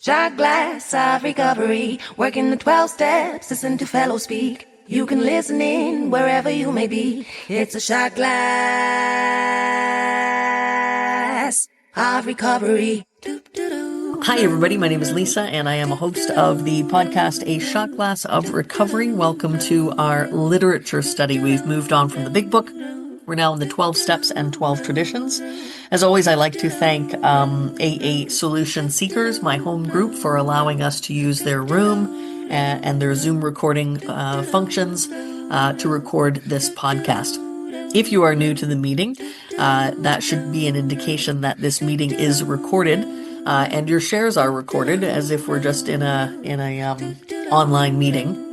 Shot glass of recovery, working the 12 steps, listen to fellows speak. You can listen in wherever you may be. It's a shot glass of recovery. Hi, everybody. My name is Lisa, and I am a host of the podcast, A Shot Glass of Recovery. Welcome to our literature study. We've moved on from the big book. We're now in the 12 Steps and 12 Traditions. As always, I like to thank AA Solution Seekers, my home group, for allowing us to use their room and their Zoom recording functions to record this podcast. If you are new to the meeting, that should be an indication that this meeting is recorded, and your shares are recorded as if we're just in a online meeting.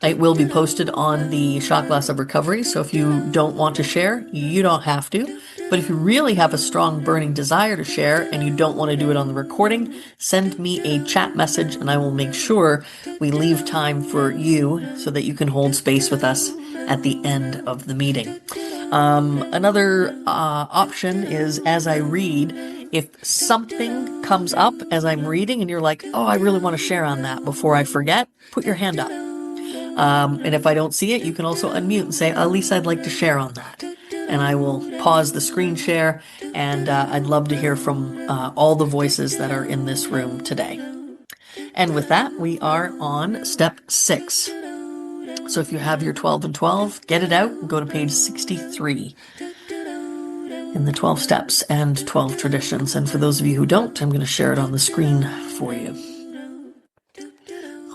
It will be posted on the Shot Glass of Recovery, so if you don't want to share, you don't have to. But if you really have a strong burning desire to share and you don't want to do it on the recording, send me a chat message and I will make sure we leave time for you so that you can hold space with us at the end of the meeting. Another option is, as I read, if something comes up as I'm reading and you're like, oh, I really want to share on that before I forget, put your hand up. And if I don't see it, you can also unmute and say, Lisa, I'd like to share on that. And I will pause the screen share, and I'd love to hear from all the voices that are in this room today. And with that, we are on step 6. So if you have your 12 and 12, get it out and go to page 63 in the 12 Steps and 12 Traditions. And for those of you who don't, I'm going to share it on the screen for you.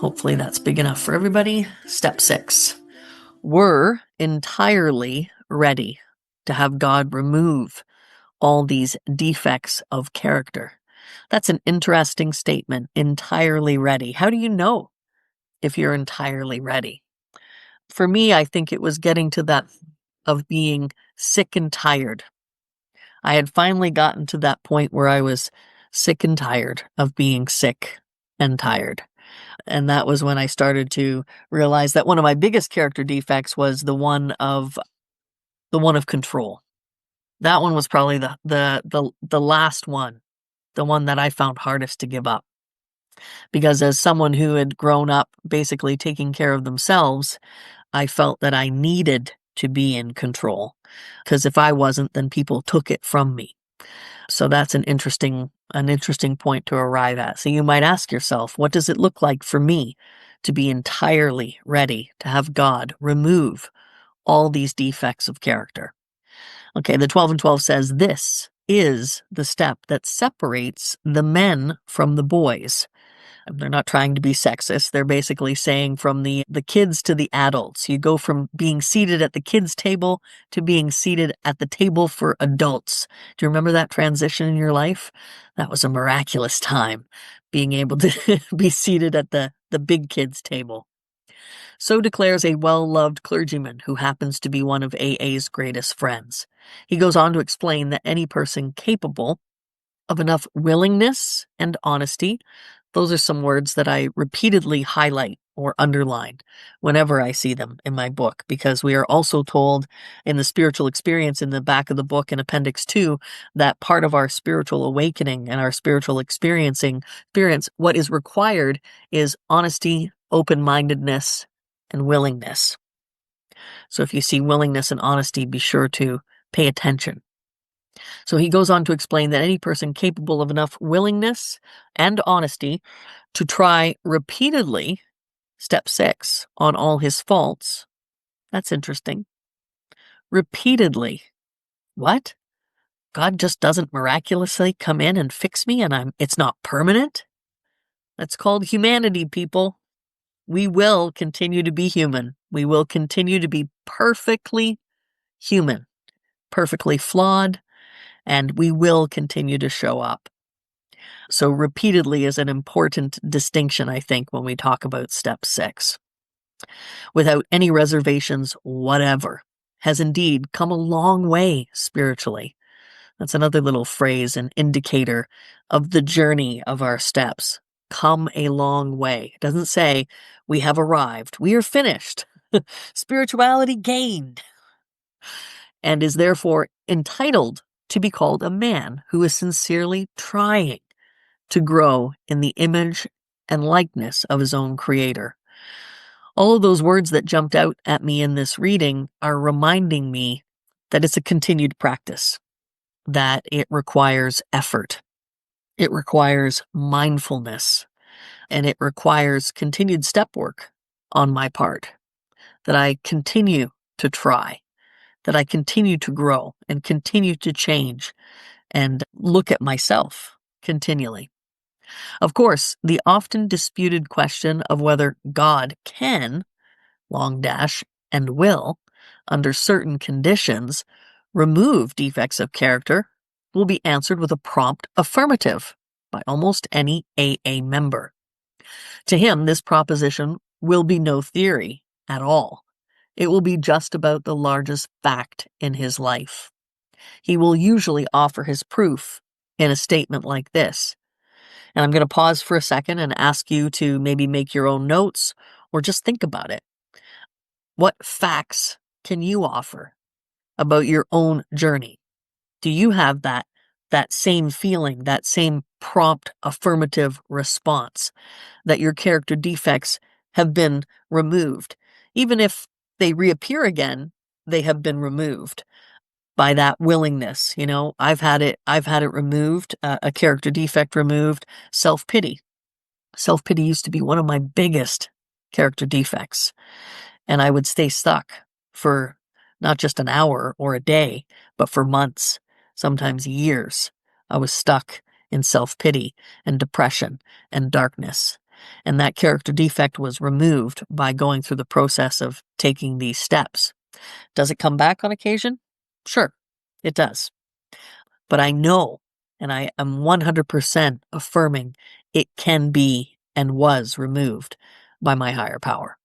Hopefully that's big enough for everybody. Step 6. We're entirely ready to have God remove all these defects of character. That's an interesting statement, entirely ready. How do you know if you're entirely ready? For me, I think it was getting to that of being sick and tired. I had finally gotten to that point where I was sick and tired of being sick and tired. And that was when I started to realize that one of my biggest character defects was the one of control. That one was probably the last one, the one that I found hardest to give up. Because as someone who had grown up basically taking care of themselves, I felt that I needed to be in control. Because if I wasn't, then people took it from me. So that's an interesting point to arrive at. So you might ask yourself, what does it look like for me to be entirely ready to have God remove all these defects of character? Okay, the 12 and 12 says this is the step that separates the men from the boys. They're not trying to be sexist. They're basically saying from the kids to the adults. You go from being seated at the kids' table to being seated at the table for adults. Do you remember that transition in your life? That was a miraculous time, being able to be seated at the big kids' table. So declares a well-loved clergyman who happens to be one of AA's greatest friends. He goes on to explain that any person capable of enough willingness and honesty, those are some words that I repeatedly highlight or underline whenever I see them in my book, because we are also told in the spiritual experience in the back of the book in Appendix 2 that part of our spiritual awakening and our spiritual experience, what is required is honesty, open-mindedness, and willingness. So if you see willingness and honesty, be sure to pay attention. So he goes on to explain that any person capable of enough willingness and honesty to try repeatedly, step 6, on all his faults. That's interesting. Repeatedly. What? God just doesn't miraculously come in and fix me and it's not permanent? That's called humanity, people. We will continue to be human. We will continue to be perfectly human, perfectly flawed, and we will continue to show up. So repeatedly is an important distinction, I think, when we talk about step 6. Without any reservations whatever, has indeed come a long way spiritually. That's another little phrase, an indicator of the journey of our steps. Come a long way. It doesn't say we have arrived. We are finished. Spirituality gained. And is therefore entitled to be called a man who is sincerely trying to grow in the image and likeness of his own creator. All of those words that jumped out at me in this reading are reminding me that it's a continued practice, that it requires effort, it requires mindfulness, and it requires continued step work on my part, that I continue to try, that I continue to grow and continue to change and look at myself continually. Of course, the often disputed question of whether God can, long dash, and will, under certain conditions, remove defects of character will be answered with a prompt affirmative by almost any AA member. To him, this proposition will be no theory at all. It will be just about the largest fact in his life. He will usually offer his proof in a statement like this. And I'm going to pause for a second and ask you to maybe make your own notes or just think about it. What facts can you offer about your own journey? Do you have that same feeling, that same prompt affirmative response that your character defects have been removed? Even if they reappear again, they have been removed by that willingness. I've had it removed, a character defect removed. Self-pity used to be one of my biggest character defects, and I would stay stuck for not just an hour or a day, but for months, sometimes years. I was stuck in self-pity and depression and darkness, and that character defect was removed by going through the process of taking these steps. Does it come back on occasion? Sure, it does. But I know, and I am 100% affirming, it can be and was removed by my higher power.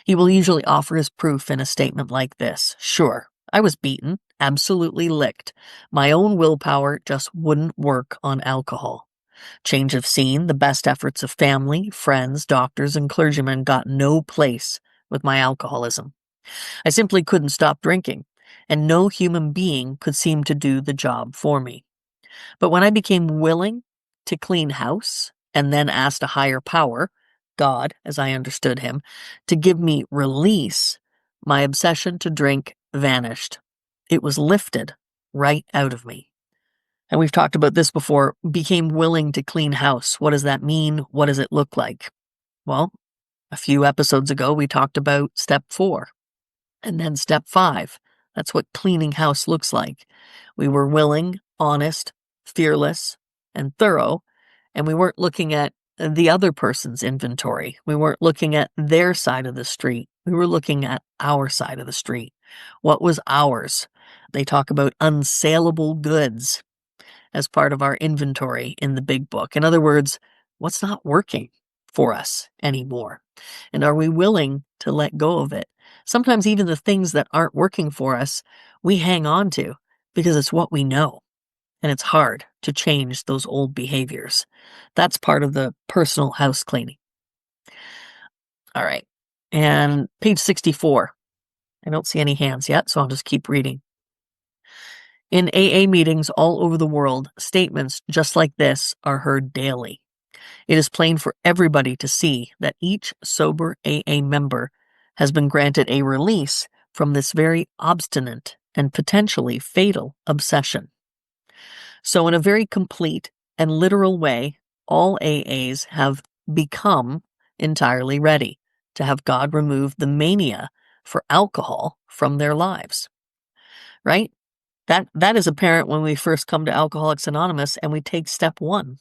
He will usually offer his proof in a statement like this. Sure, I was beaten, absolutely licked. My own willpower just wouldn't work on alcohol. Change of scene, the best efforts of family, friends, doctors, and clergymen got no place with my alcoholism. I simply couldn't stop drinking, and no human being could seem to do the job for me. But when I became willing to clean house and then asked a higher power, God, as I understood him, to give me release, my obsession to drink vanished. It was lifted right out of me. And we've talked about this before. Became willing to clean house. What does that mean? What does it look like? Well, a few episodes ago, we talked about step 4 and then step 5. That's what cleaning house looks like. We were willing, honest, fearless, and thorough, and we weren't looking at the other person's inventory. We weren't looking at their side of the street. We were looking at our side of the street. What was ours? They talk about unsaleable goods as part of our inventory in the big book. In other words, what's not working for us anymore? And are we willing to let go of it? Sometimes even the things that aren't working for us, we hang on to because it's what we know. And it's hard to change those old behaviors. That's part of the personal house cleaning. All right. And page 64. I don't see any hands yet, so I'll just keep reading. In AA meetings all over the world, statements just like this are heard daily. It is plain for everybody to see that each sober AA member has been granted a release from this very obstinate and potentially fatal obsession. So in a very complete and literal way, all AAs have become entirely ready to have God remove the mania for alcohol from their lives. Right? That is apparent when we first come to Alcoholics Anonymous and we take step 1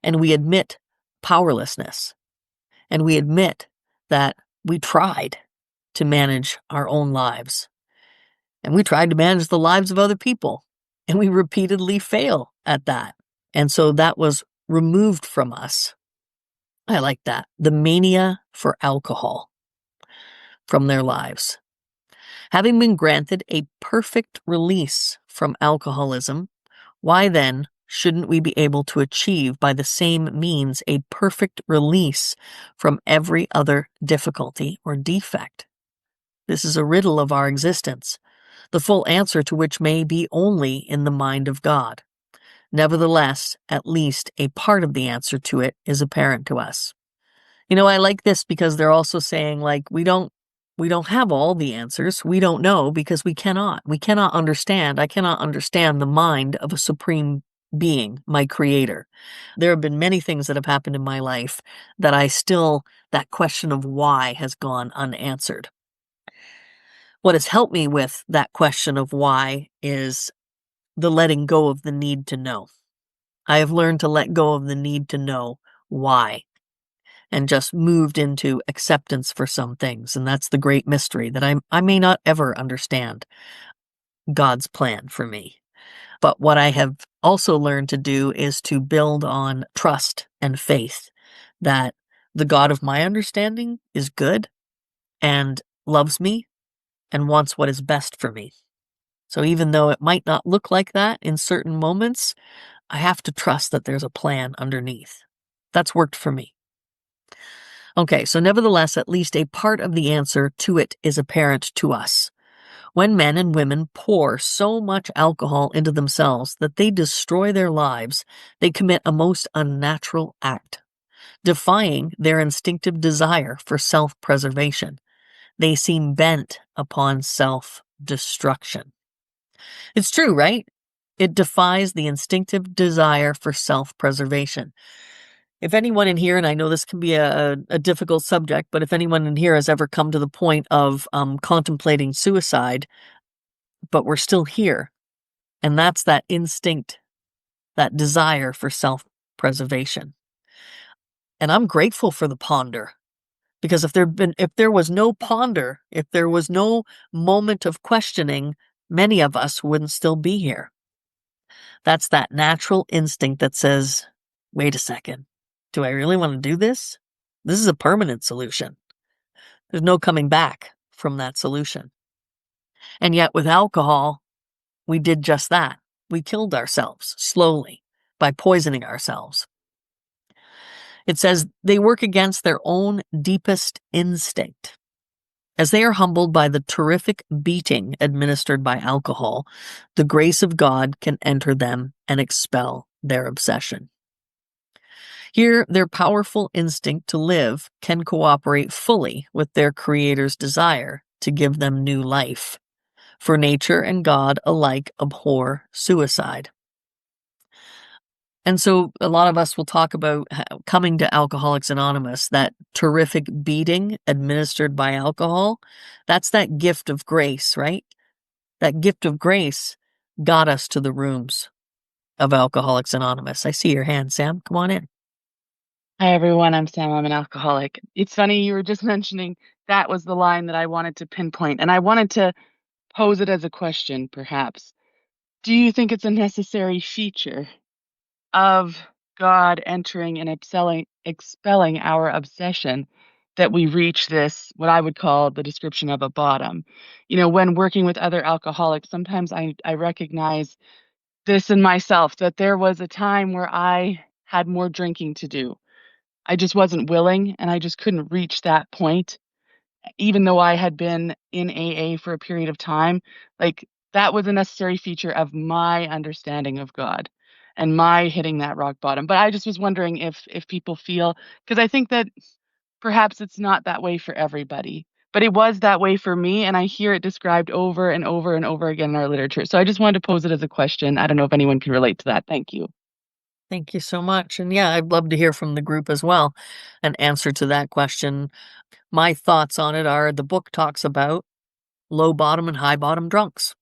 and we admit powerlessness and we admit that we tried to manage our own lives and we tried to manage the lives of other people and we repeatedly fail at that. And so that was removed from us. I like that. The mania for alcohol from their lives. Having been granted a perfect release from alcoholism, why then shouldn't we be able to achieve by the same means a perfect release from every other difficulty or defect? This is a riddle of our existence, the full answer to which may be only in the mind of God. Nevertheless, at least a part of the answer to it is apparent to us. I like this because they're also saying, like, we don't have all the answers. We don't know because we cannot. We cannot understand. I cannot understand the mind of a supreme being, my creator. There have been many things that have happened in my life that that question of why has gone unanswered. What has helped me with that question of why is the letting go of the need to know. I have learned to let go of the need to know why and just moved into acceptance for some things. And that's the great mystery that I may not ever understand God's plan for me. But what I have also learned to do is to build on trust and faith that the God of my understanding is good and loves me and wants what is best for me. So even though it might not look like that in certain moments, I have to trust that there's a plan underneath. That's worked for me. Okay, so nevertheless, at least a part of the answer to it is apparent to us. When men and women pour so much alcohol into themselves that they destroy their lives, they commit a most unnatural act, defying their instinctive desire for self-preservation. They seem bent upon self-destruction. It's true, right? It defies the instinctive desire for self-preservation. If anyone in here, and I know this can be a difficult subject, but if anyone in here has ever come to the point of contemplating suicide, but we're still here, and that's that instinct, that desire for self-preservation. And I'm grateful for the ponder, because if there was no ponder, if there was no moment of questioning, many of us wouldn't still be here. That's that natural instinct that says, wait a second, do I really want to do this? This is a permanent solution. There's no coming back from that solution. And yet with alcohol, we did just that. We killed ourselves slowly by poisoning ourselves. It says they work against their own deepest instinct. As they are humbled by the terrific beating administered by alcohol, the grace of God can enter them and expel their obsession. Here, their powerful instinct to live can cooperate fully with their Creator's desire to give them new life. For nature and God alike abhor suicide. And so a lot of us will talk about coming to Alcoholics Anonymous, that terrific beating administered by alcohol. That's that gift of grace, right? That gift of grace got us to the rooms of Alcoholics Anonymous. I see your hand, Sam. Come on in. Hi, everyone. I'm Sam. I'm an alcoholic. It's funny, you were just mentioning that was the line that I wanted to pinpoint, and I wanted to pose it as a question, perhaps. Do you think it's a necessary feature of God entering and expelling our obsession that we reach this, what I would call the description of a bottom? When working with other alcoholics, sometimes I recognize this in myself, that there was a time where I had more drinking to do. I just wasn't willing, and I just couldn't reach that point, even though I had been in AA for a period of time. Like, that was a necessary feature of my understanding of God and my hitting that rock bottom. But I just was wondering if people feel, because I think that perhaps it's not that way for everybody, but it was that way for me, and I hear it described over and over and over again in our literature. So I just wanted to pose it as a question. I don't know if anyone can relate to that. Thank you. Thank you so much. And yeah, I'd love to hear from the group as well. An answer to that question. My thoughts on it are the book talks about low bottom and high bottom drunks.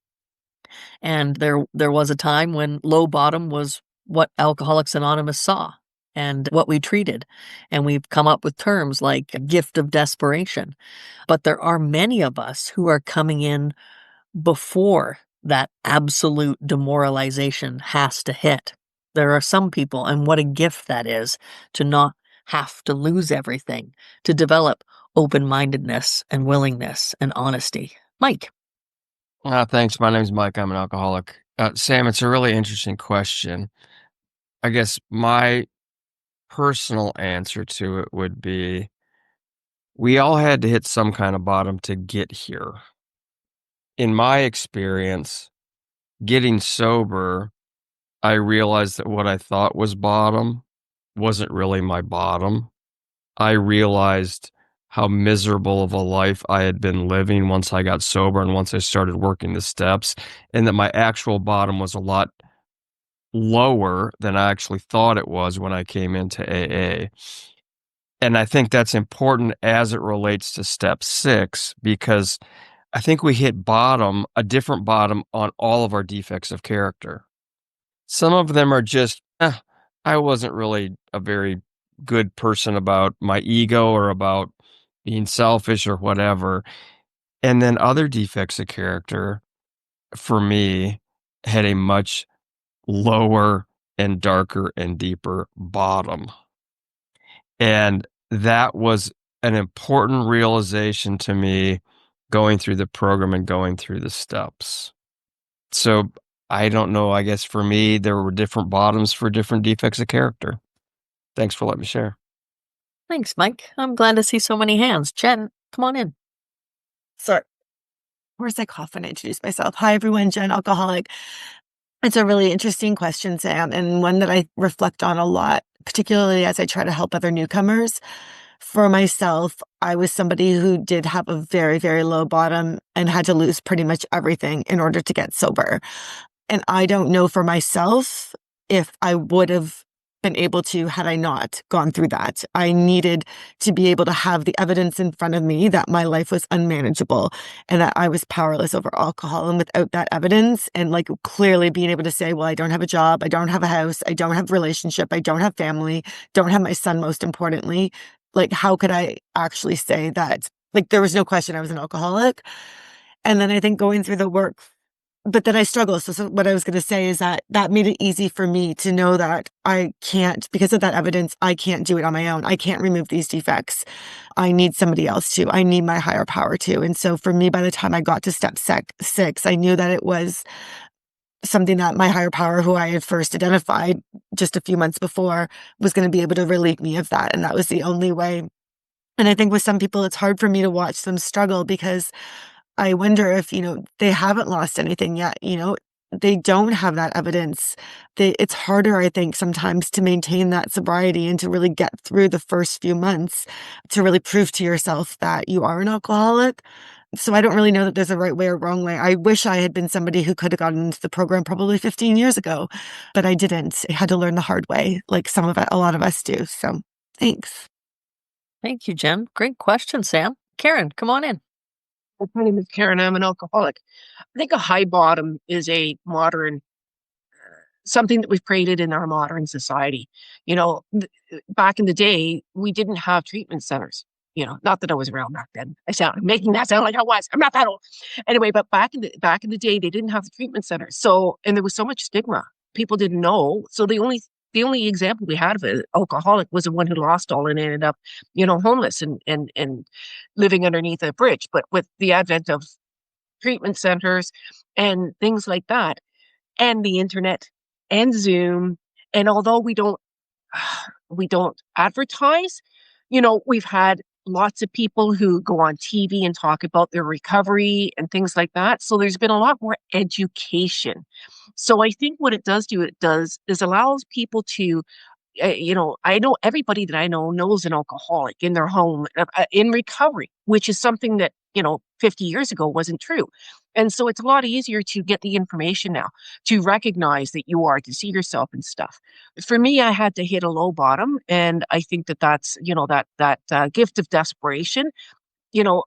And there was a time when low bottom was what Alcoholics Anonymous saw and what we treated. And we've come up with terms like a gift of desperation. But there are many of us who are coming in before that absolute demoralization has to hit. There are some people, and what a gift that is, to not have to lose everything, to develop open-mindedness and willingness and honesty. Mike. Thanks. My name's Mike. I'm an alcoholic. Sam, it's a really interesting question. I guess my personal answer to it would be we all had to hit some kind of bottom to get here. In my experience, getting sober I realized that what I thought was bottom wasn't really my bottom. I realized how miserable of a life I had been living once I got sober and once I started working the steps, and that my actual bottom was a lot lower than I actually thought it was when I came into AA. And I think that's important as it relates to step 6, because I think we hit bottom, a different bottom on all of our defects of character. Some of them are just, I wasn't really a very good person about my ego or about being selfish or whatever. And then other defects of character, for me, had a much lower and darker and deeper bottom. And that was an important realization to me going through the program and going through the steps. So I don't know. I guess for me, there were different bottoms for different defects of character. Thanks for letting me share. Thanks, Mike. I'm glad to see so many hands. Jen, come on in. Sorry. Where's I cough when I introduce myself? Hi, everyone. Jen, alcoholic. It's a really interesting question, Sam, and one that I reflect on a lot, particularly as I try to help other newcomers. For myself, I was somebody who did have a very, very low bottom and had to lose pretty much everything in order to get sober. And I don't know for myself if I would have been able to had I not gone through that. I needed to be able to have the evidence in front of me that my life was unmanageable and that I was powerless over alcohol. And without that evidence and like clearly being able to say, well, I don't have a job, I don't have a house, I don't have a relationship, I don't have family, don't have my son, most importantly, like how could I actually say that? Like there was no question I was an alcoholic. And then I think going through the work but then I struggle. So what I was going to say is that that made it easy for me to know that I can't, because of that evidence, I can't do it on my own. I can't remove these defects. I need somebody else to. I need my higher power to. And so for me, by the time I got to step 6, I knew that it was something that my higher power, who I had first identified just a few months before, was going to be able to relieve me of that. And that was the only way. And I think with some people, it's hard for me to watch them struggle because I wonder if, they haven't lost anything yet, they don't have that evidence. It's harder, I think, sometimes to maintain that sobriety and to really get through the first few months to really prove to yourself that you are an alcoholic. So I don't really know that there's a right way or wrong way. I wish I had been somebody who could have gotten into the program probably 15 years ago, but I didn't. I had to learn the hard way, like a lot of us do. So thanks. Thank you, Jen. Great question, Sam. Karen, come on in. My name is Karen. I'm an alcoholic. I think a high bottom is a modern something that we've created in our modern society. Back in the day, we didn't have treatment centers. Not that I was around back then. I'm making that sound like I was. I'm not that old. Anyway, but back in the day, they didn't have the treatment centers. So, and there was so much stigma. People didn't know. So the only example we had of an alcoholic was the one who lost all and ended up, homeless and living underneath a bridge. But with the advent of treatment centers and things like that, and the internet and Zoom, and although we don't advertise, we've had lots of people who go on TV and talk about their recovery and things like that. So there's been a lot more education. So I think what it does is allows people to I know everybody that I know knows an alcoholic in their home in recovery, which is something that, 50 years ago wasn't true. And so it's a lot easier to get the information now, to recognize that you are, to see yourself and stuff. For me, I had to hit a low bottom. And I think that's, that gift of desperation, you know,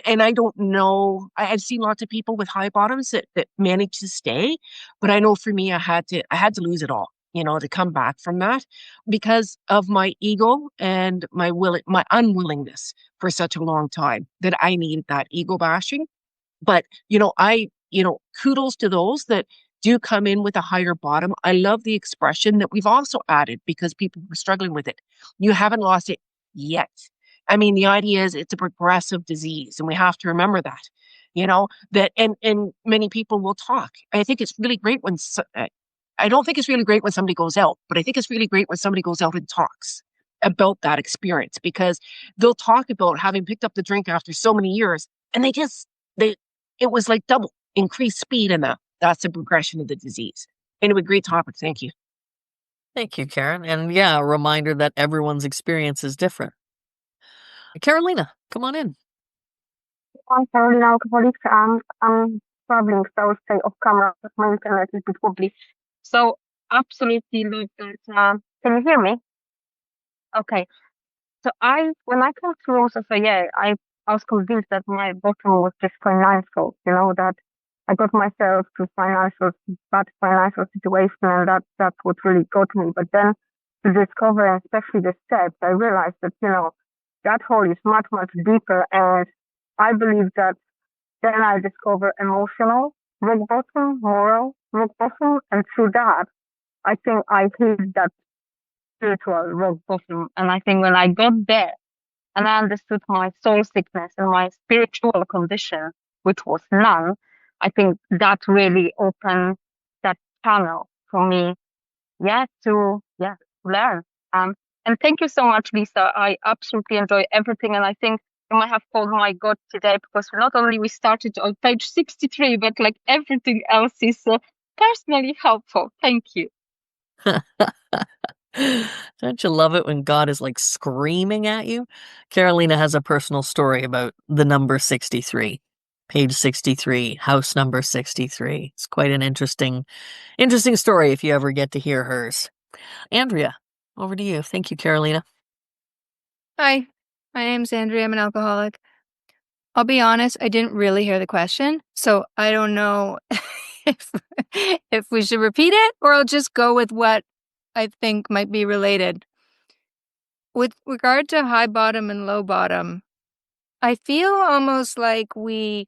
and I don't know, I've seen lots of people with high bottoms that manage to stay, but I know for me, I had to lose it all, to come back from that because of my ego and my unwillingness for such a long time that I needed that ego bashing. But, kudos to those that do come in with a higher bottom. I love the expression that we've also added because people were struggling with it. You haven't lost it yet. I mean, the idea is it's a progressive disease, and we have to remember that, that, and many people will talk. I think it's really great I don't think it's really great when somebody goes out, but I think it's really great when somebody goes out and talks about that experience because they'll talk about having picked up the drink after so many years and it was like double increased speed, and that's the progression of the disease. Anyway, great topic. Thank you. Thank you, Karen. And yeah, a reminder that everyone's experience is different. Carolina, come on in. I'm sorry now, colleagues. I'm traveling, so I would say off camera, but my internet is a bit wobbly. So absolutely love that. Can you hear me? Okay. So when I came to LatestA.A, I was convinced that my bottom was just financial. You know that I got myself to bad financial situation, and that's what really got me. But then to discover, and especially the steps, I realized that that hole is much deeper, and I believe that then I discover emotional rock bottom, moral rock bottom, and through that, I think I hit that spiritual rock bottom. And I think when I got there and I understood my soul sickness and my spiritual condition, which was none, I think that really opened that channel for me, to learn. And thank you so much, Lisa. I absolutely enjoy everything, and I think you might have called my God today because not only we started on page 63, but like everything else is personally helpful. Thank you. Don't you love it when God is like screaming at you? Carolina has a personal story about the number 63, page 63, house number 63. It's quite an interesting story if you ever get to hear hers. Andrea, over to you. Thank you, Carolina. Hi, my name's Andrea. I'm an alcoholic. I'll be honest, I didn't really hear the question, so I don't know if we should repeat it or I'll just go with what I think might be related. With regard to high bottom and low bottom, I feel almost like we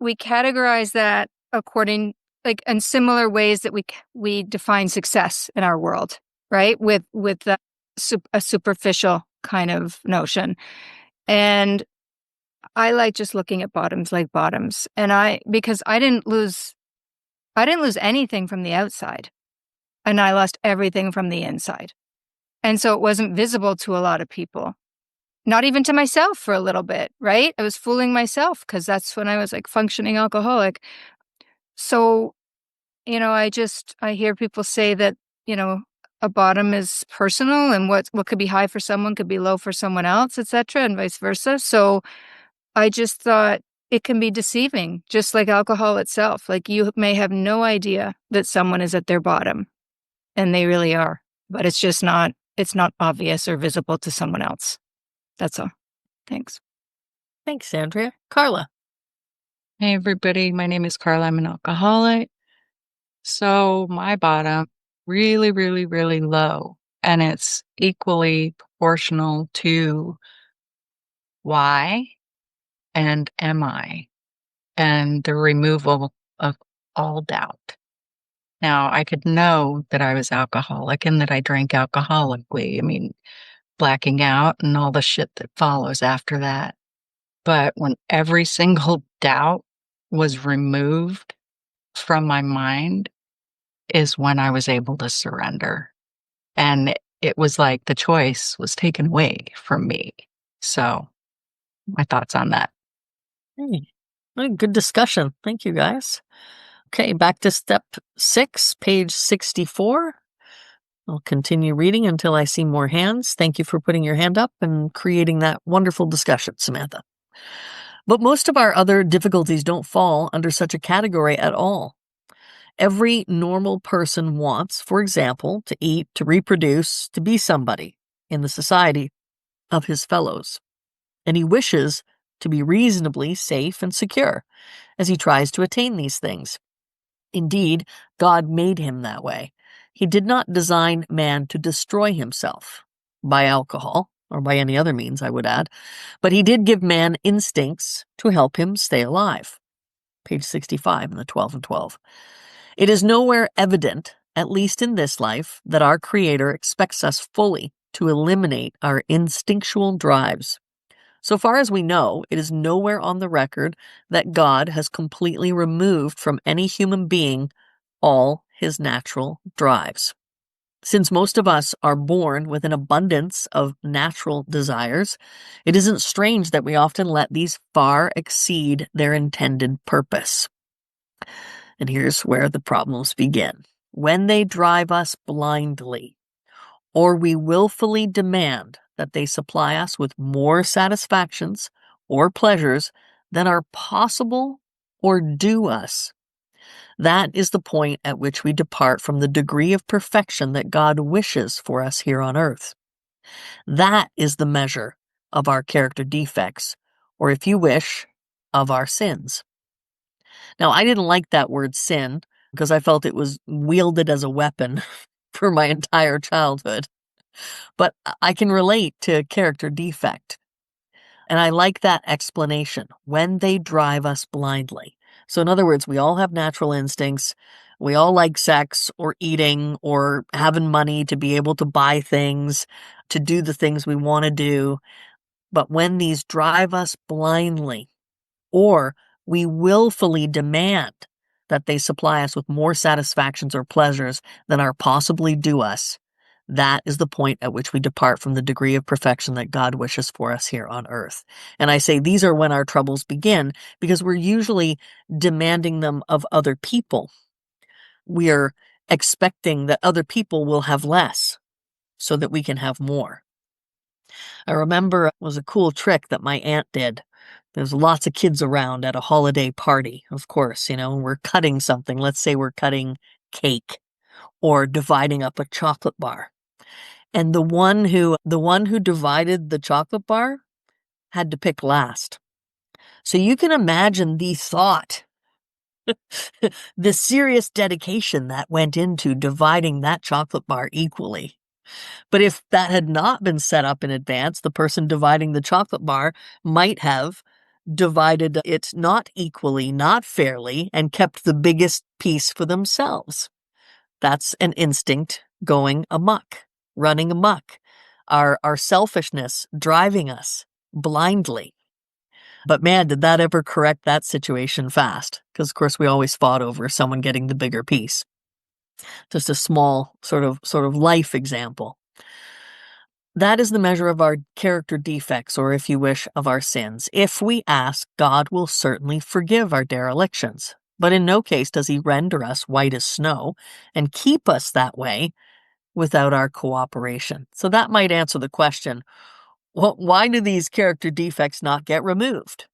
categorize that according, like, in similar ways that we define success in our world, right? With a superficial kind of notion. And I like just looking at bottoms like bottoms. And because I didn't lose anything from the outside, and I lost everything from the inside. And so it wasn't visible to a lot of people, not even to myself for a little bit, right? I was fooling myself because that's when I was like functioning alcoholic. So, I hear people say that, a bottom is personal, and what could be high for someone could be low for someone else, etc., and vice versa. So I just thought it can be deceiving, just like alcohol itself. Like, you may have no idea that someone is at their bottom, and they really are, but it's not obvious or visible to someone else. That's all. Thanks. Thanks, Andrea. Carla. Hey, everybody. My name is Carla. I'm an alcoholic. So my bottom, really, really, really low. And it's equally proportional to why and am I, and the removal of all doubt. Now, I could know that I was alcoholic and that I drank alcoholically. I mean, blacking out and all the shit that follows after that. But when every single doubt was removed from my mind is when I was able to surrender. And it was like the choice was taken away from me. So, my thoughts on that. Hey, good discussion. Thank you, guys. Okay, back to step 6, page 64. I'll continue reading until I see more hands. Thank you for putting your hand up and creating that wonderful discussion, Samantha. But most of our other difficulties don't fall under such a category at all. Every normal person wants, for example, to eat, to reproduce, to be somebody in the society of his fellows. And he wishes to be reasonably safe and secure as he tries to attain these things. Indeed, God made him that way. He did not design man to destroy himself by alcohol, or by any other means, I would add, but he did give man instincts to help him stay alive. Page 65 in the 12 and 12. It is nowhere evident, at least in this life, that our Creator expects us fully to eliminate our instinctual drives. So far as we know, it is nowhere on the record that God has completely removed from any human being all his natural drives. Since most of us are born with an abundance of natural desires, it isn't strange that we often let these far exceed their intended purpose. And here's where the problems begin. when they drive us blindly, or we willfully demand that they supply us with more satisfactions or pleasures than are possible or due us. That is the point at which we depart from the degree of perfection that God wishes for us here on earth. That is the measure of our character defects, or if you wish, of our sins. Now, I didn't like that word sin because I felt it was wielded as a weapon for my entire childhood. But I can relate to character defect. And I like that explanation, when they drive us blindly. So in other words, we all have natural instincts. We all like sex or eating or having money to be able to buy things, to do the things we want to do. But when these drive us blindly, or we willfully demand that they supply us with more satisfactions or pleasures than are possibly due us, that is the point at which we depart from the degree of perfection that God wishes for us here on earth. And I say these are when our troubles begin, because we're usually demanding them of other people. We are expecting that other people will have less so that we can have more. I remember it was a cool trick that my aunt did. There's lots of kids around at a holiday party, of course, we're cutting something. Let's say we're cutting cake or dividing up a chocolate bar. And the one who divided the chocolate bar had to pick last. So you can imagine the thought, the serious dedication that went into dividing that chocolate bar equally. But if that had not been set up in advance, the person dividing the chocolate bar might have divided it not equally, not fairly, and kept the biggest piece for themselves. That's an instinct going amok, running amok. Our selfishness driving us blindly. But man, did that ever correct that situation fast? Because of course we always fought over someone getting the bigger piece. Just a small sort of life example. That is the measure of our character defects, or if you wish, of our sins. If we ask, God will certainly forgive our derelictions. But in no case does he render us white as snow and keep us that way without our cooperation. So that might answer the question, well, why do these character defects not get removed?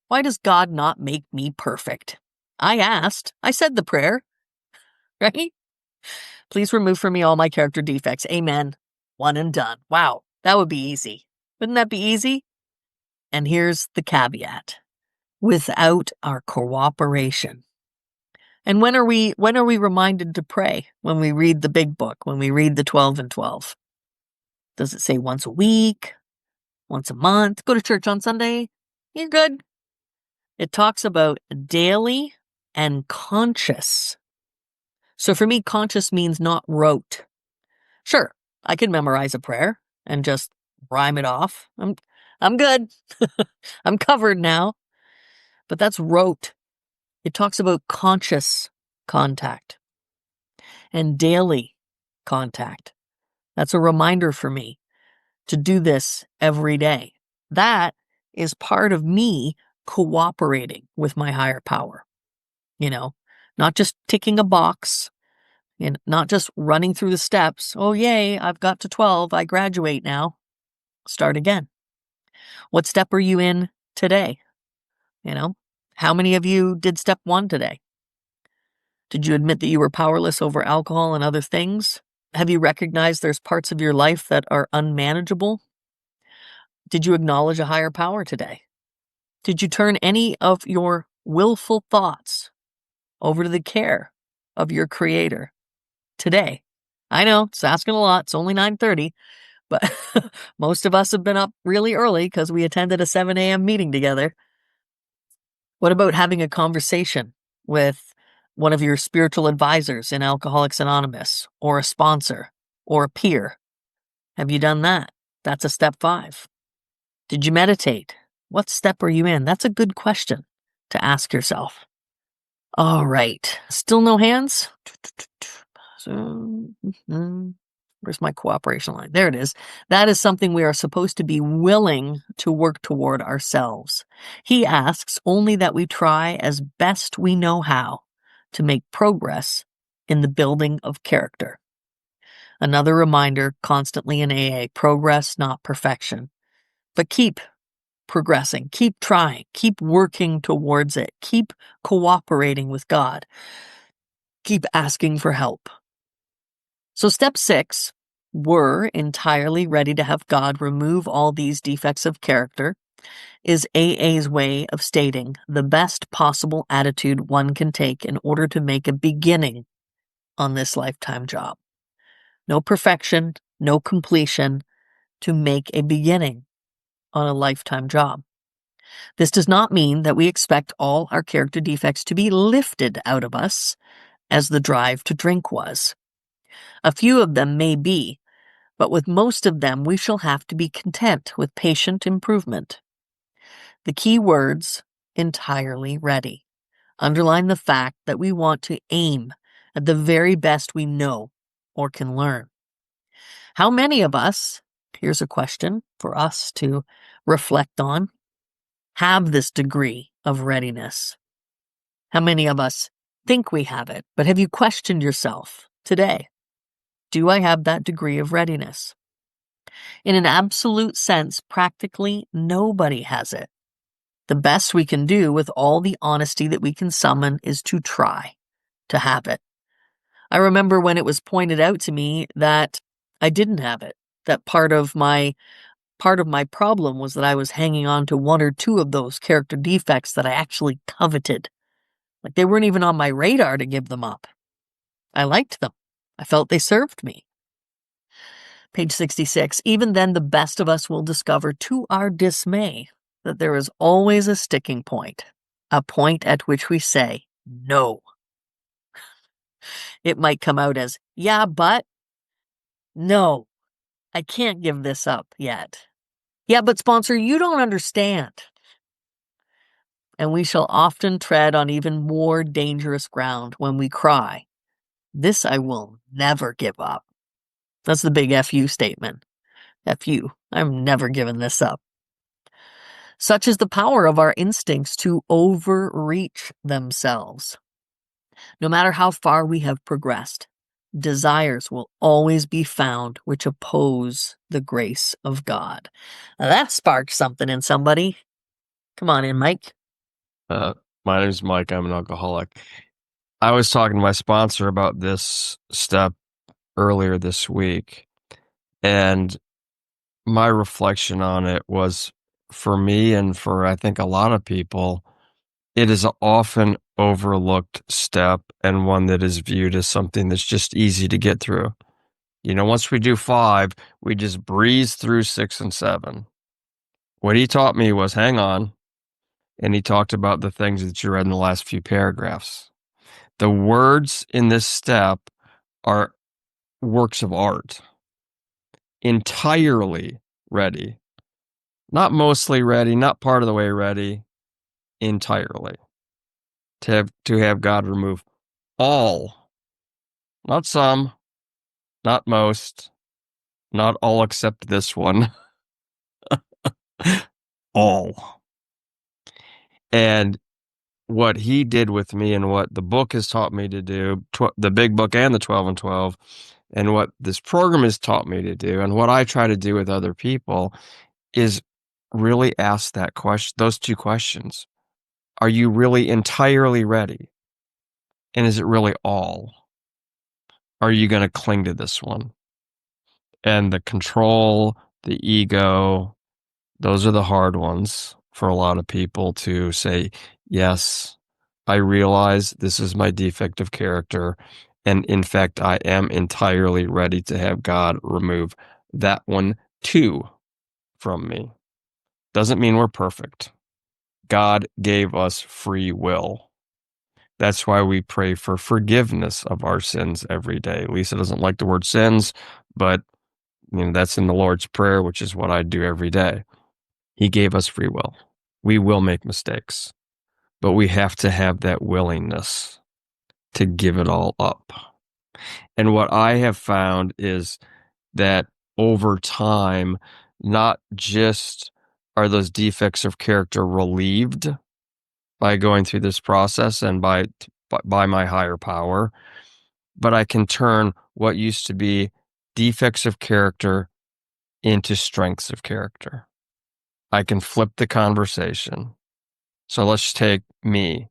Why does God not make me perfect? I asked. I said the prayer, right? Please remove from me all my character defects. Amen. One and done. Wow, that would be easy. Wouldn't that be easy? And here's the caveat. Without our cooperation. And when are we reminded to pray? When we read the big book, when we read the 12 and 12. Does it say once a week? Once a month? Go to church on Sunday? You're good. It talks about daily and conscious. So for me, conscious means not rote. Sure, I can memorize a prayer and just rhyme it off. I'm good. I'm covered now. But that's rote. It talks about conscious contact and daily contact. That's a reminder for me to do this every day. That is part of me cooperating with my higher power. Not just ticking a box and not just running through the steps. Oh, yay, I've got to 12. I graduate now. Start again. What step are you in today? How many of you did step 1 today? Did you admit that you were powerless over alcohol and other things? Have you recognized there's parts of your life that are unmanageable? Did you acknowledge a higher power today? Did you turn any of your willful thoughts over to the care of your Creator today? I know, it's asking a lot. It's only 9:30, but most of us have been up really early because we attended a 7 a.m. meeting together. What about having a conversation with one of your spiritual advisors in Alcoholics Anonymous, or a sponsor, or a peer? Have you done that? That's a step 5. Did you meditate? What step are you in? That's a good question to ask yourself. All right. Still no hands? Where's my cooperation line? There it is. That is something we are supposed to be willing to work toward ourselves. He asks only that we try as best we know how to make progress in the building of character. Another reminder constantly in AA, progress, not perfection. But keep progressing, keep trying, keep working towards it, keep cooperating with God, keep asking for help. So step 6, we're entirely ready to have God remove all these defects of character, is AA's way of stating the best possible attitude one can take in order to make a beginning on this lifetime job. No perfection, no completion, to make a beginning on a lifetime job. This does not mean that we expect all our character defects to be lifted out of us, as the drive to drink was. A few of them may be, but with most of them we shall have to be content with patient improvement. The key words, entirely ready, underline the fact that we want to aim at the very best we know or can learn. How many of us, here's a question for us to reflect on, have this degree of readiness? How many of us think we have it, but have you questioned yourself today? Do I have that degree of readiness? In an absolute sense, practically nobody has it. The best we can do with all the honesty that we can summon is to try to have it. I remember when it was pointed out to me that I didn't have it, that part of my problem was that I was hanging on to one or two of those character defects that I actually coveted. Like they weren't even on my radar to give them up. I liked them. I felt they served me. Page 66. Even then, the best of us will discover to our dismay that there is always a sticking point, a point at which we say, no. It might come out as, yeah, but no, I can't give this up yet. Yeah, but sponsor, you don't understand. And we shall often tread on even more dangerous ground when we cry, this I will never give up. That's the big FU statement. FU, I'm never giving this up. Such is the power of our instincts to overreach themselves. No matter how far we have progressed, desires will always be found which oppose the grace of God. Now that sparked something in somebody. Come on in, Mike. My name is Mike. I'm an alcoholic. I was talking to my sponsor about this step earlier this week, and my reflection on it was, for me and for I think a lot of people, it is an often overlooked step and one that is viewed as something that's just easy to get through. You know, once we do 5, we just breeze through 6 and 7. What he taught me was hang on, and he talked about the things that you read in the last few paragraphs. The words in this step are works of art. Entirely ready. Not mostly ready, not part of the way ready, entirely. To have God remove all, not some, not most, not all except this one, all. And what he did with me and what the book has taught me to do, the big book and the 12 and 12, and what this program has taught me to do, and what I try to do with other people is really ask that question, those two questions. Are you really entirely ready? And is it really all? Are you going to cling to this one? And the control, the ego, those are the hard ones for a lot of people to say, yes, I realize this is my defect of character. And in fact, I am entirely ready to have God remove that one too from me. Doesn't mean we're perfect. God gave us free will. That's why we pray for forgiveness of our sins every day. Lisa doesn't like the word sins, but that's in the Lord's Prayer, which is what I do every day. He gave us free will. We will make mistakes, but we have to have that willingness to give it all up. And what I have found is that over time, not just are those defects of character relieved by going through this process and by my higher power, but I can turn what used to be defects of character into strengths of character. I can flip the conversation. So let's take me.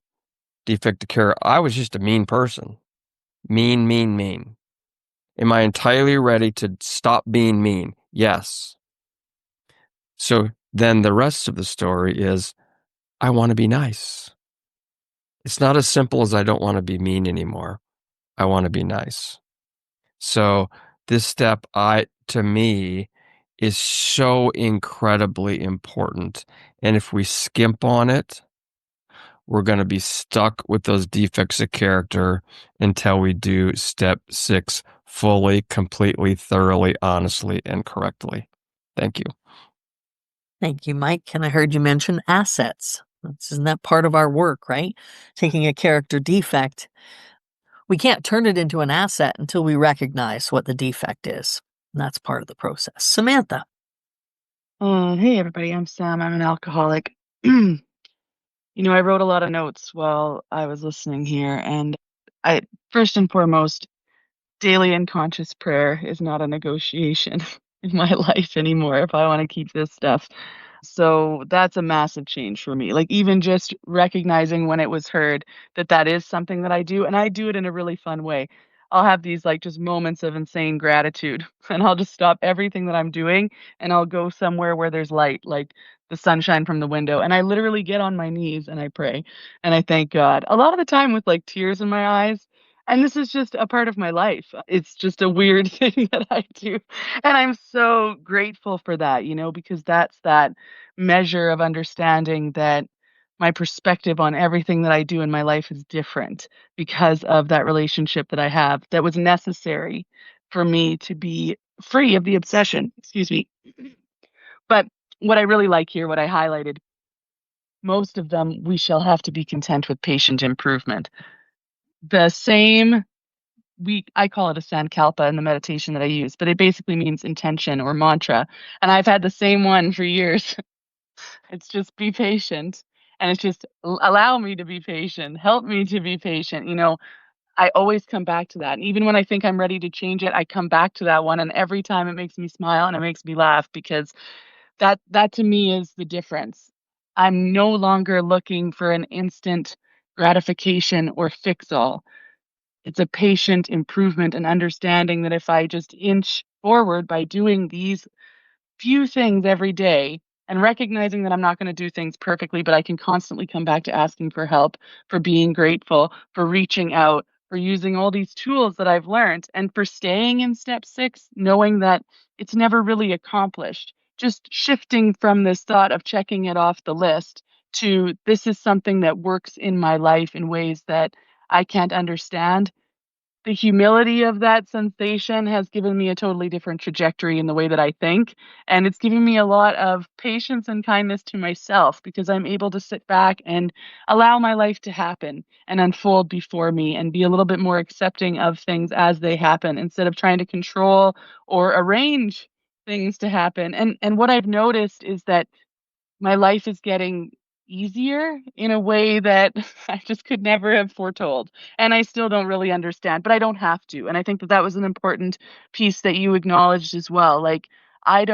Defect of character. I was just a mean person. Mean, mean, mean. Am I entirely ready to stop being mean? Yes. So then the rest of the story is I want to be nice. It's not as simple as I don't want to be mean anymore. I want to be nice. So this step, to me, is so incredibly important. And if we skimp on it, we're going to be stuck with those defects of character until we do step 6 fully, completely, thoroughly, honestly, and correctly. Thank you. Thank you, Mike. And I heard you mention assets. Isn't that part of our work, right? Taking a character defect. We can't turn it into an asset until we recognize what the defect is. And that's part of the process. Samantha. Hey, everybody. I'm Sam. I'm an alcoholic. I wrote a lot of notes while I was listening here. And first and foremost, daily and conscious prayer is not a negotiation in my life anymore if I want to keep this stuff. So that's a massive change for me. Like, even just recognizing when it was heard that is something that I do, and I do it in a really fun way. I'll have these like just moments of insane gratitude, and I'll just stop everything that I'm doing and I'll go somewhere where there's light, like the sunshine from the window, and I literally get on my knees and I pray and I thank God. A lot of the time with like tears in my eyes, and this is just a part of my life. It's just a weird thing that I do. And I'm so grateful for that, because that's that measure of understanding that my perspective on everything that I do in my life is different because of that relationship that I have that was necessary for me to be free of the obsession. Excuse me. But what I really like here, what I highlighted, most of them, we shall have to be content with patient improvement. The same I call it a sankalpa in the meditation that I use, but it basically means intention or mantra. And I've had the same one for years. It's just be patient. And it's just allow me to be patient. Help me to be patient. I always come back to that. And even when I think I'm ready to change it, I come back to that one. And every time it makes me smile and it makes me laugh because that to me is the difference. I'm no longer looking for an instant gratification or fix all. It's a patient improvement and understanding that if I just inch forward by doing these few things every day and recognizing that I'm not going to do things perfectly, but I can constantly come back to asking for help, for being grateful, for reaching out, for using all these tools that I've learned, and for staying in step 6, knowing that it's never really accomplished. Just shifting from this thought of checking it off the list to this is something that works in my life in ways that I can't understand. The humility of that sensation has given me a totally different trajectory in the way that I think. And it's given me a lot of patience and kindness to myself because I'm able to sit back and allow my life to happen and unfold before me and be a little bit more accepting of things as they happen instead of trying to control or arrange things to happen. And what I've noticed is that my life is getting easier in a way that I just could never have foretold. And I still don't really understand, but I don't have to. And I think that was an important piece that you acknowledged as well. Like, I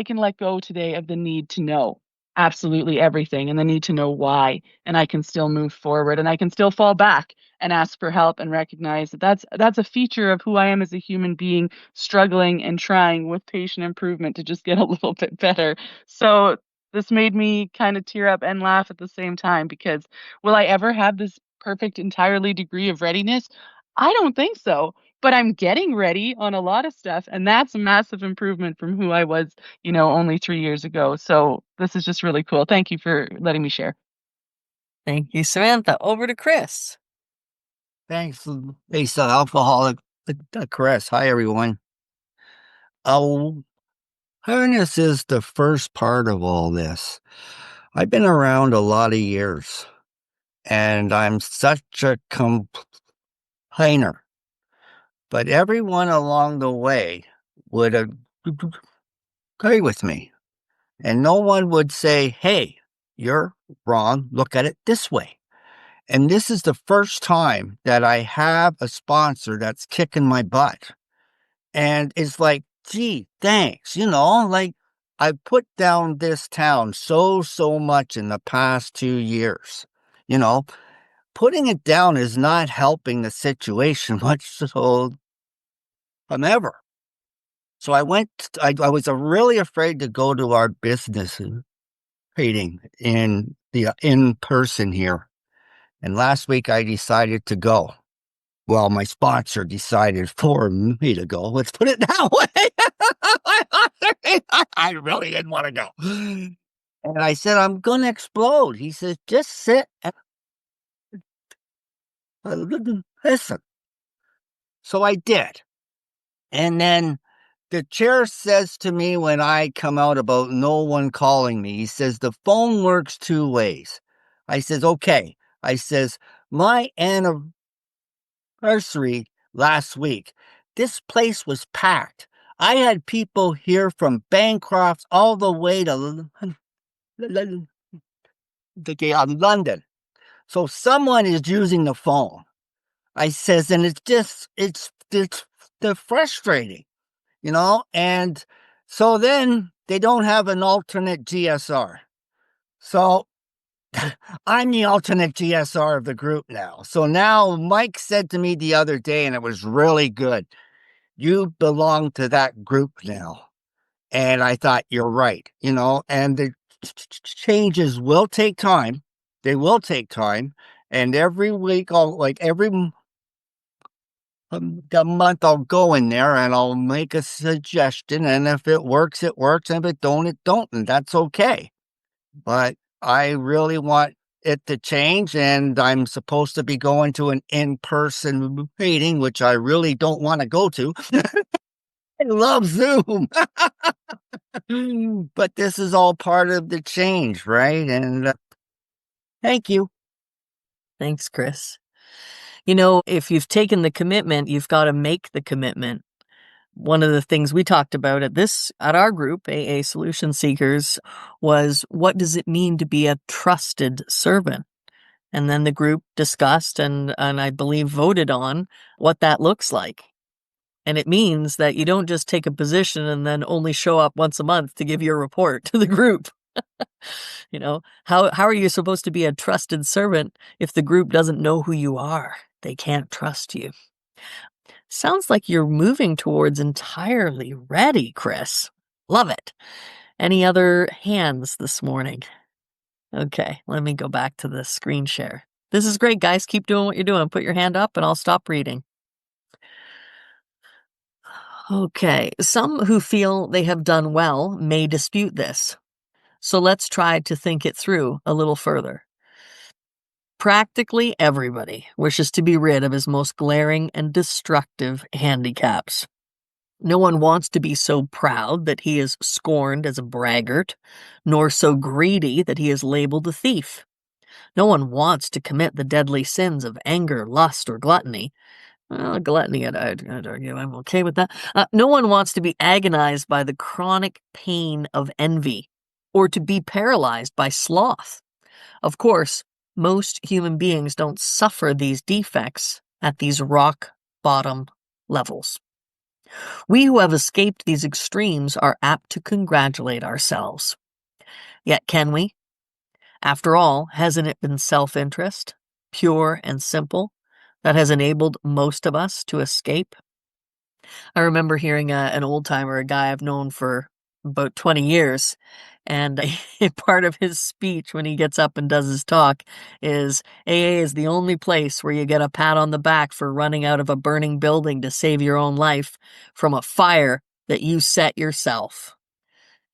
can let go today of the need to know absolutely everything and the need to know why. And I can still move forward and I can still fall back and ask for help and recognize that that's a feature of who I am as a human being, struggling and trying with patient improvement to just get a little bit better. So this made me kind of tear up and laugh at the same time because will I ever have this perfect entirely degree of readiness? I don't think so, but I'm getting ready on a lot of stuff, and that's a massive improvement from who I was, only 3 years ago. So this is just really cool. Thank you for letting me share. Thank you, Samantha. Over to Chris. Thanks, LatestA alcoholic. Chris. Hi, everyone. Awareness is the first part of all this. I've been around a lot of years, and I'm such a complainer. But everyone along the way would agree with me, and no one would say, "Hey, you're wrong. Look at it this way." And this is the first time that I have a sponsor that's kicking my butt. And it's like, gee, thanks. Like I put down this town so much in the past 2 years. Putting it down is not helping the situation much so ever. So I was really afraid to go to our business meeting in person here. And last week I decided to go. Well, my sponsor decided for me to go. Let's put it that way. I really didn't want to go. And I said, I'm going to explode. He says, just sit and listen. So I did. And then the chair says to me when I come out about no one calling me, he says, the phone works 2 ways. I says, okay. I says, my anniversary last week, this place was packed. I had people here from Bancroft all the way to London. So someone is using the phone. I says, and it's they're frustrating, and so then they don't have an alternate GSR. So I'm the alternate GSR of the group now. So now Mike said to me the other day, and it was really good, you belong to that group now. And I thought, you're right, and the changes will take time. They will take time. And every week, every the month, I'll go in there and I'll make a suggestion. And if it works, it works. And if it don't, it don't. And that's okay. But I really want it to change. And I'm supposed to be going to an in-person meeting, which I really don't want to go to. I love Zoom. But this is all part of the change, right? And thank you. Thanks, Chris. If you've taken the commitment, you've got to make the commitment. One of the things we talked about at our group, AA Solution Seekers, was what does it mean to be a trusted servant? And then the group discussed and I believe voted on what that looks like. And it means that you don't just take a position and then only show up once a month to give your report to the group. How are you supposed to be a trusted servant if the group doesn't know who you are? They can't trust you. Sounds like you're moving towards entirely ready, Chris. Love it. Any other hands this morning? Okay, let me go back to the screen share. This is great, guys. Keep doing what you're doing. Put your hand up and I'll stop reading. Okay, some who feel they have done well may dispute this. So let's try to think it through a little further. Practically everybody wishes to be rid of his most glaring and destructive handicaps. No one wants to be so proud that he is scorned as a braggart, nor so greedy that he is labeled a thief. No one wants to commit the deadly sins of anger, lust, or gluttony. Well, gluttony, I'd argue I'm okay with that. No one wants to be agonized by the chronic pain of envy, or to be paralyzed by sloth. Of course, most human beings don't suffer these defects at these rock bottom levels. We who have escaped these extremes are apt to congratulate ourselves. Yet can we? After all, hasn't it been self-interest, pure and simple, that has enabled most of us to escape? I remember hearing an old-timer, a guy I've known for about 20 years, and part of his speech when he gets up and does his talk is, AA is the only place where you get a pat on the back for running out of a burning building to save your own life from a fire that you set yourself.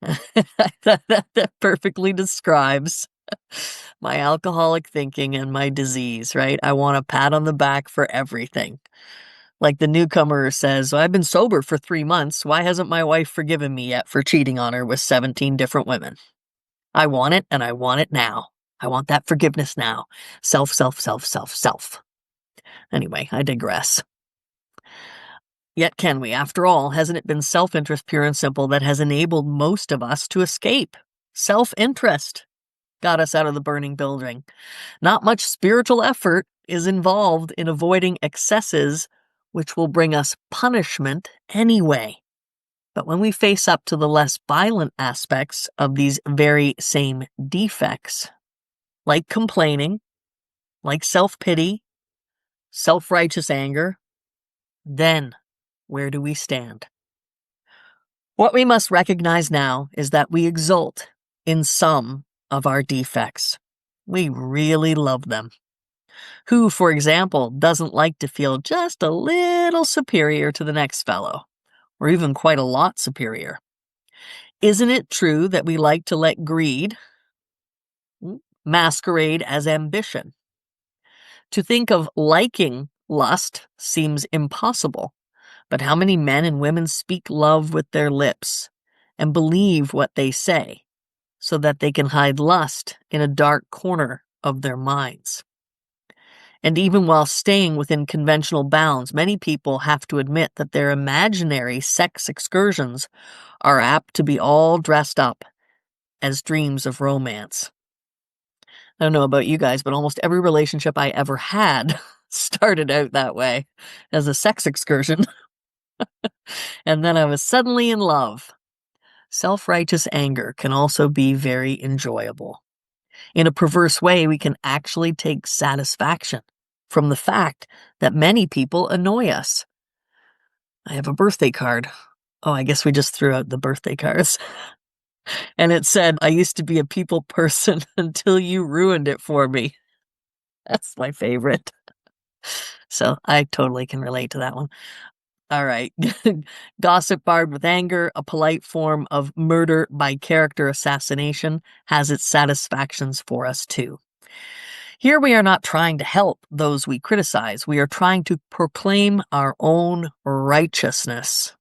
That perfectly describes my alcoholic thinking and my disease, right? I want a pat on the back for everything. Like the newcomer says, I've been sober for 3 months. Why hasn't my wife forgiven me yet for cheating on her with 17 different women? I want it, and I want it now. I want that forgiveness now. Self, self, self, self, self. Anyway, I digress. Yet can we? After all, hasn't it been self-interest pure and simple that has enabled most of us to escape? Self-interest. got us out of the burning building. Not much spiritual effort is involved in avoiding excesses, which will bring us punishment anyway. But when we face up to the less violent aspects of these very same defects, like complaining, like self-pity, self-righteous anger, then where do we stand? What we must recognize now is that we exult in some of our defects. We really love them. Who, for example, doesn't like to feel just a little superior to the next fellow, or even quite a lot superior? Isn't it true that we like to let greed masquerade as ambition? To think of liking lust seems impossible, but how many men and women speak love with their lips and believe what they say so that they can hide lust in a dark corner of their minds? And even while staying within conventional bounds, many people have to admit that their imaginary sex excursions are apt to be all dressed up as dreams of romance. I don't know about you guys, but almost every relationship I ever had started out that way, as a sex excursion. And then I was suddenly in love. Self-righteous anger can also be very enjoyable. In a perverse way, we can actually take satisfaction from the fact that many people annoy us. I have a birthday card. Oh, I guess we just threw out the birthday cards. And it said, "I used to be a people person until you ruined it for me." That's my favorite. So I totally can relate to that one. All right. Gossip barred with anger, a polite form of murder by character assassination, has its satisfactions for us too. Here we are not trying to help those we criticize. We are trying to proclaim our own righteousness.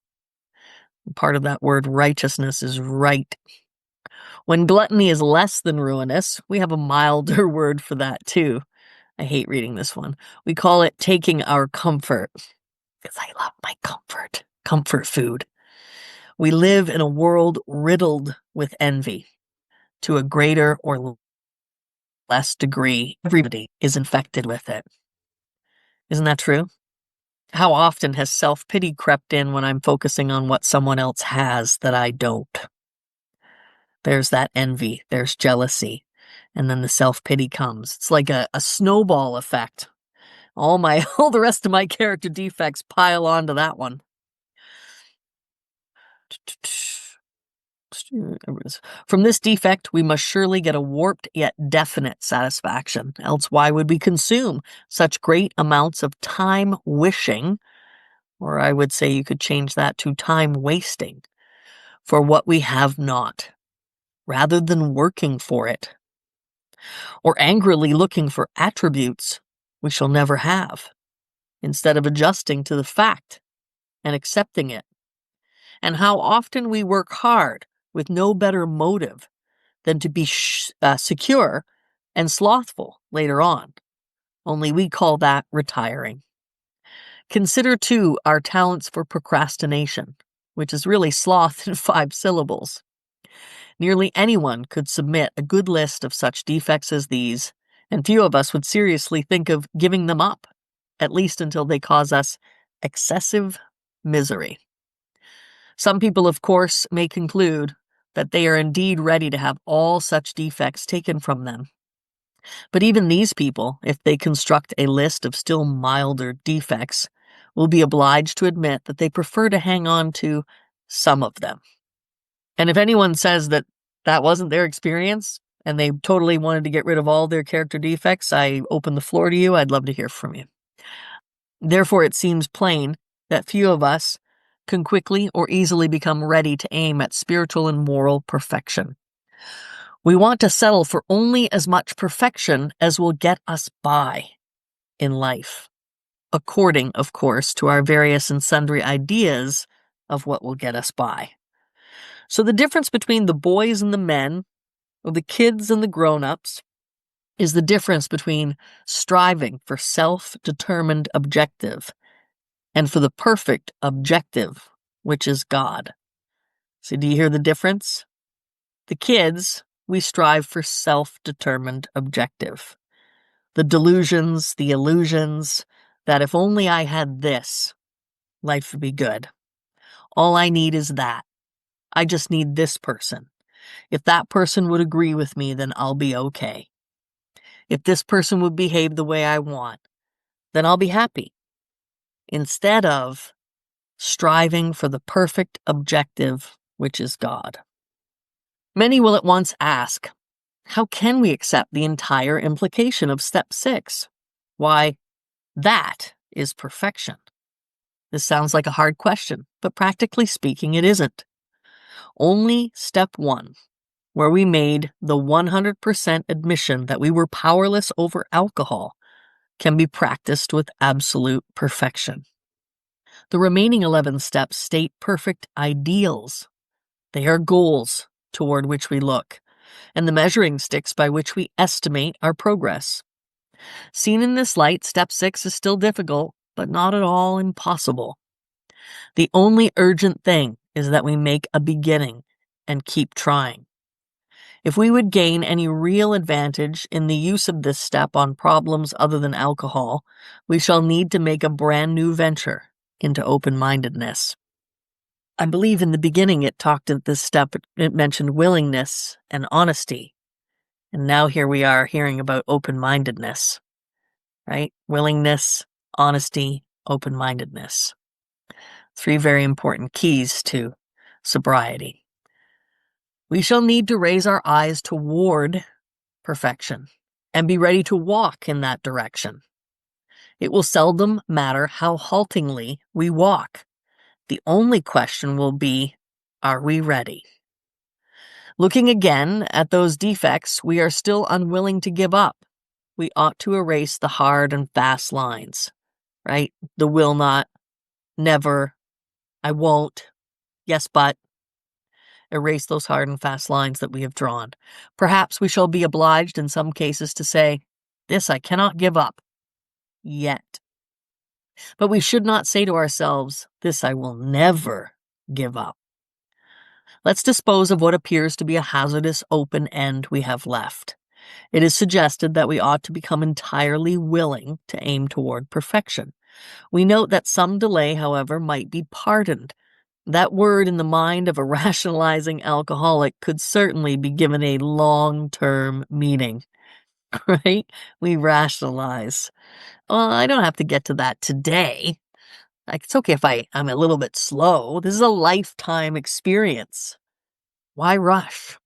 Part of that word righteousness is right. When gluttony is less than ruinous, we have a milder word for that too. I hate reading this one. We call it taking our comfort, because I love my comfort food. We live in a world riddled with envy. To a greater or less degree, everybody is infected with it. Isn't that true? How often has self-pity crept in when I'm focusing on what someone else has that I don't? There's that envy, there's jealousy, and then the self-pity comes. It's like a snowball effect. All the rest of my character defects pile onto that one. From this defect, we must surely get a warped yet definite satisfaction. Else why would we consume such great amounts of time wishing, or I would say you could change that to time wasting, for what we have not, rather than working for it, or angrily looking for attributes we shall never have, instead of adjusting to the fact and accepting it. And how often we work hard with no better motive than to be secure and slothful later on. Only we call that retiring. Consider, too, our talents for procrastination, which is really sloth in 5 syllables. Nearly anyone could submit a good list of such defects as these, and few of us would seriously think of giving them up, at least until they cause us excessive misery. Some people, of course, may conclude that they are indeed ready to have all such defects taken from them. But even these people, if they construct a list of still milder defects, will be obliged to admit that they prefer to hang on to some of them. And if anyone says that that wasn't their experience and they totally wanted to get rid of all their character defects, I open the floor to you. I'd love to hear from you. Therefore, it seems plain that few of us can quickly or easily become ready to aim at spiritual and moral perfection. We want to settle for only as much perfection as will get us by in life, according, of course, to our various and sundry ideas of what will get us by. So the difference between the boys and the men, or the kids and the grown-ups, is the difference between striving for self-determined objective and for the perfect objective, which is God. So do you hear the difference? The kids we strive for self-determined objective. The delusions, the illusions that if only I had this, life would be good. All I need is that. I just need this person. If that person would agree with me, then I'll be okay. If this person would behave the way I want, then I'll be happy. Instead of striving for the perfect objective, which is God. Many will at once ask, how can we accept the entire implication of step 6? Why, that is perfection. This sounds like a hard question, but practically speaking, it isn't. Only step 1, where we made the 100% admission that we were powerless over alcohol, can be practiced with absolute perfection. The remaining 11 steps state perfect ideals. They are goals toward which we look, and the measuring sticks by which we estimate our progress. Seen in this light, step 6 is still difficult, but not at all impossible. The only urgent thing is that we make a beginning and keep trying. If we would gain any real advantage in the use of this step on problems other than alcohol, we shall need to make a brand new venture into open-mindedness. I believe in the beginning it talked at this step, it mentioned willingness and honesty. And now here we are hearing about open-mindedness, right? Willingness, honesty, open-mindedness. 3 very important keys to sobriety. We shall need to raise our eyes toward perfection and be ready to walk in that direction. It will seldom matter how haltingly we walk. The only question will be, are we ready? Looking again at those defects, we are still unwilling to give up. We ought to erase the hard and fast lines, right? The will not, never, I won't, yes, but. Erase those hard and fast lines that we have drawn. Perhaps we shall be obliged in some cases to say, this I cannot give up, yet. But we should not say to ourselves, this I will never give up. Let's dispose of what appears to be a hazardous open end we have left. It is suggested that we ought to become entirely willing to aim toward perfection. We note that some delay, however, might be pardoned. That word in the mind of a rationalizing alcoholic could certainly be given a long-term meaning, right? We rationalize. Well, I don't have to get to that today. Like, it's okay if I'm a little bit slow. This is a lifetime experience. Why rush?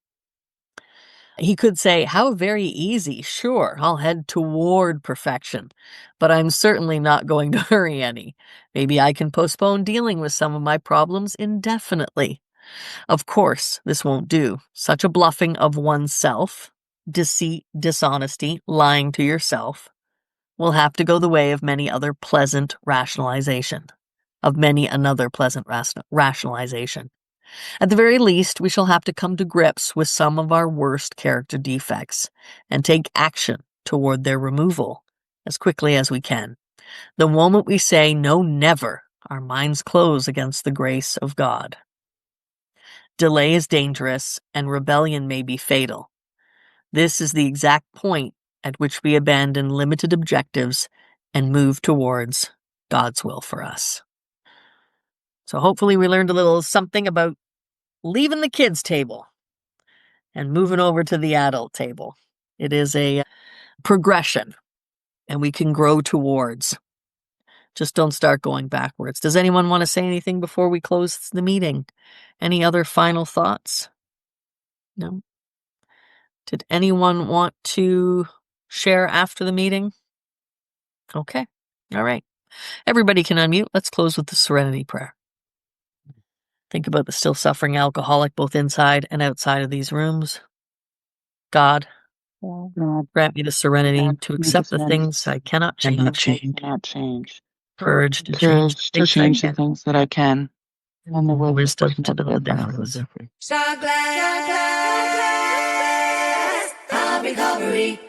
He could say, how very easy. Sure, I'll head toward perfection, but I'm certainly not going to hurry any. Maybe I can postpone dealing with some of my problems indefinitely. Of course, this won't do. Such a bluffing of oneself, deceit, dishonesty, lying to yourself, will have to go the way of many other pleasant rationalization, of many another pleasant rationalization. At the very least, we shall have to come to grips with some of our worst character defects and take action toward their removal as quickly as we can. The moment we say, no, never, our minds close against the grace of God. Delay is dangerous, and rebellion may be fatal. This is the exact point at which we abandon limited objectives and move towards God's will for us. So hopefully we learned a little something about leaving the kids' table and moving over to the adult table. It is a progression, and we can grow towards. Just don't start going backwards. Does anyone want to say anything before we close the meeting? Any other final thoughts? No? Did anyone want to share after the meeting? Okay. All right. Everybody can unmute. Let's close with the serenity prayer. Think about the still suffering alcoholic both inside and outside of these rooms. God, grant me the serenity to accept the things I cannot change. Courage to change the things that I can. And the wisdom to know the difference. Shot glass of recovery.